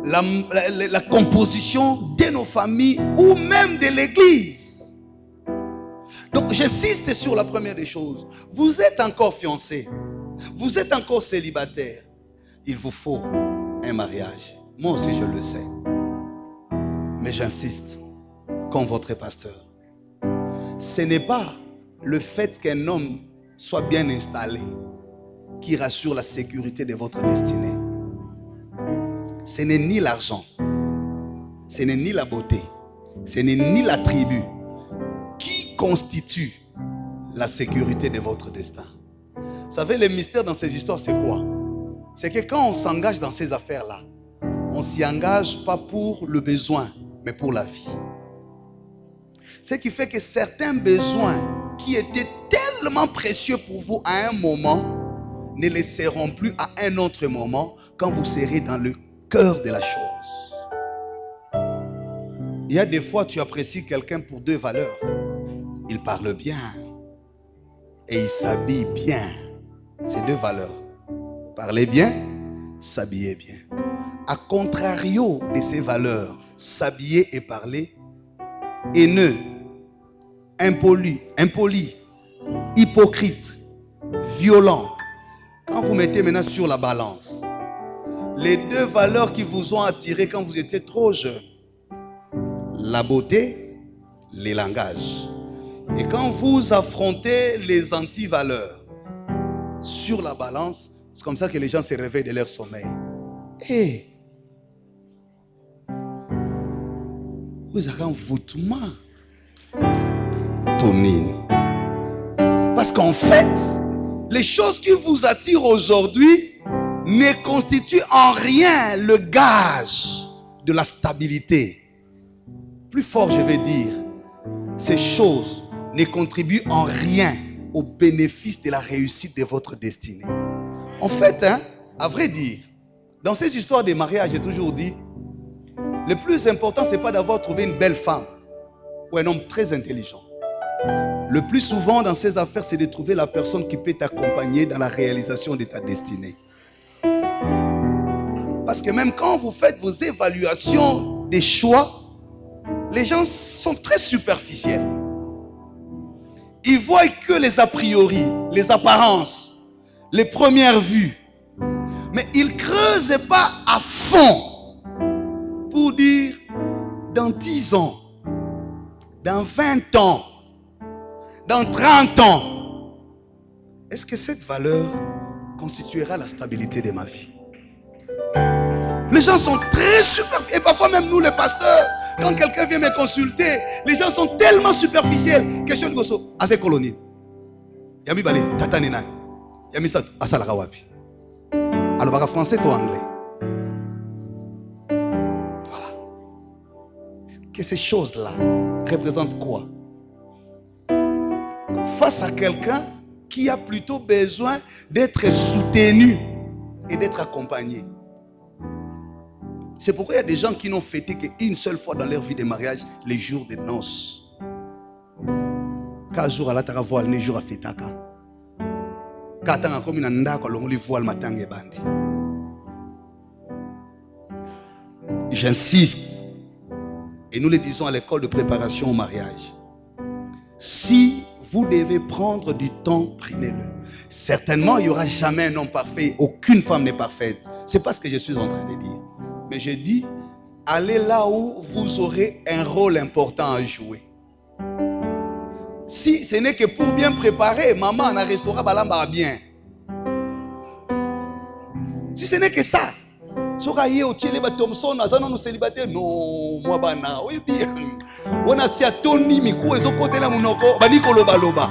la composition de nos familles ou même de l'église. Donc j'insiste sur la première des choses. Vous êtes encore fiancé. Vous êtes encore célibataire. Il vous faut un mariage. Moi aussi je le sais. Mais j'insiste, comme votre pasteur. Ce n'est pas le fait qu'un homme soit bien installé qui rassure la sécurité de votre destinée. Ce n'est ni l'argent. Ce n'est ni la beauté. Ce n'est ni la tribu qui constitue la sécurité de votre destin. Vous savez, le mystère dans ces histoires, c'est quoi? C'est que quand on s'engage dans ces affaires-là, on ne s'y engage pas pour le besoin, mais pour la vie. Ce qui fait que certains besoins qui étaient tellement précieux pour vous à un moment ne le seront plus à un autre moment quand vous serez dans le cœur de la chose. Il y a des fois, tu apprécies quelqu'un pour 2 valeurs. Il parle bien. et il s'habille bien. Ces deux valeurs. Parler bien, s'habiller bien. A contrario de ces valeurs, s'habiller et parler, haineux, impoli, hypocrite, violent. Quand vous mettez maintenant sur la balance, les deux valeurs qui vous ont attiré quand vous étiez trop jeune, la beauté, les langages. Et quand vous affrontez les antivaleurs sur la balance, c'est comme ça que les gens se réveillent de leur sommeil. Et vous avez un voûtement. Tonine. Parce qu'en fait, les choses qui vous attirent aujourd'hui ne constituent en rien le gage de la stabilité. Plus fort, je vais dire, ces choses ne contribuent en rien au bénéfice de la réussite de votre destinée. En fait, à vrai dire, dans ces histoires de mariage, j'ai toujours dit, le plus important, ce n'est pas d'avoir trouvé une belle femme ou un homme très intelligent. Le plus souvent dans ces affaires, c'est de trouver la personne qui peut t'accompagner dans la réalisation de ta destinée. Parce que même quand vous faites vos évaluations des choix, les gens sont très superficiels. Ils voient que les a priori, les apparences, les premières vues. Mais ils ne creusent pas à fond pour dire dans 10 ans, dans 20 ans, dans 30 ans, est-ce que cette valeur constituera la stabilité de ma vie? Les gens sont très superficiels. Et parfois même nous les pasteurs, quand quelqu'un vient me consulter, les gens sont tellement superficiels. Question de gosso, à ces colonies. Yami balé, tata nena. Yami sa asala wapi. Alors baga français ou anglais. Voilà. Que ces choses-là représentent quoi? Face à quelqu'un qui a plutôt besoin d'être soutenu et d'être accompagné. C'est pourquoi il y a des gens qui n'ont fêté qu'une seule fois dans leur vie de mariage les jours de noces. 4 jours à la tara voile, 9 jours à fêtaka. 4 ans comme une anda quand l'on lui voile matin et bandi. J'insiste, et nous le disons à l'école de préparation au mariage. Si vous devez prendre du temps, prenez-le. Certainement, il n'y aura jamais un homme parfait. Aucune femme n'est parfaite. Ce n'est pas ce que je suis en train de dire. Mais je dis, allez là où vous aurez un rôle important à jouer. Si ce n'est que pour bien préparer, maman en a restaurant balamba bien. Si ce n'est que ça. Thompson, célibataire. Non, moi bana. Oui bien. On a si atoni miku ezo côté la munoko banikolo baloba.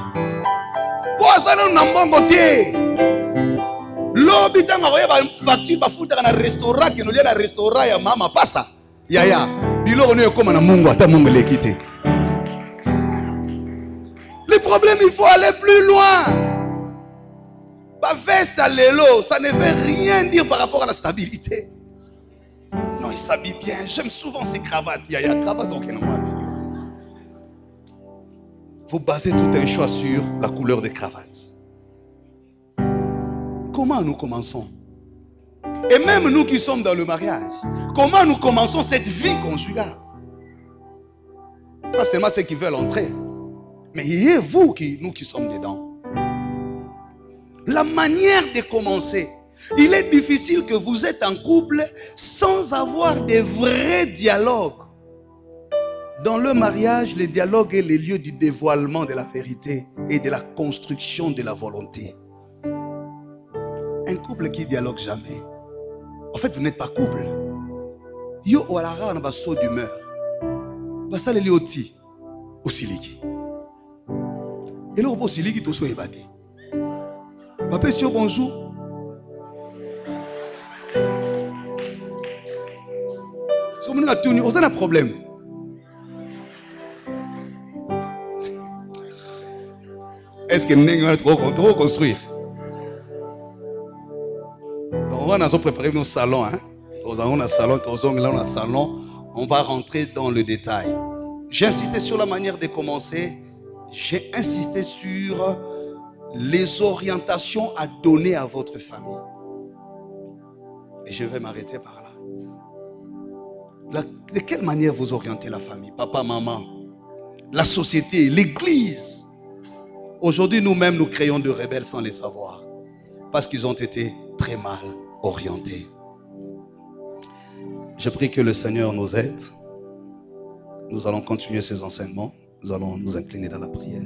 Poisana nambongo te. Lobi tanga oye ba facture ba futa na restaurant que no lia na restaurant ya mama passa. Yaya. Bilo ono ekoma na Mungu ata Mungu lekite. Le problème, il faut aller plus loin. Ba veste à l'élo, ça ne veut rien dire par rapport à la stabilité. Non, il s'habille bien. J'aime souvent ces cravates. Il y a cravate aucun moment. Vous basez tout un choix sur la couleur des cravates. Comment nous commençons? Et même nous qui sommes dans le mariage, comment nous commençons cette vie conjugale? Pas seulement ceux qui veulent entrer, mais il y a vous, nous qui sommes dedans. La manière de commencer. Il est difficile que vous êtes en couple sans avoir de vrais dialogues. Dans le mariage, le dialogue est le lieu du dévoilement de la vérité et de la construction de la volonté. Un couple qui ne dialogue jamais. En fait, vous n'êtes pas couple. Yo oalara na baso d'humeur. Basa le lioti osiliki. Et là, osiliki to so ebate. Papa si bonjour. Si on a tenu, on a un problème. Est-ce que nous allons trop construire? On va préparer nos salons. On a un salon. On va rentrer dans le détail. J'ai insisté sur la manière de commencer. J'ai insisté sur les orientations à donner à votre famille. Et je vais m'arrêter par là. De quelle manière vous orientez la famille? Papa, maman, la société, l'église. Aujourd'hui, nous-mêmes, nous créons de rebelles sans les savoir. Parce qu'ils ont été très mal orientés. Je prie que le Seigneur nous aide. Nous allons continuer ces enseignements. Nous allons nous incliner dans la prière.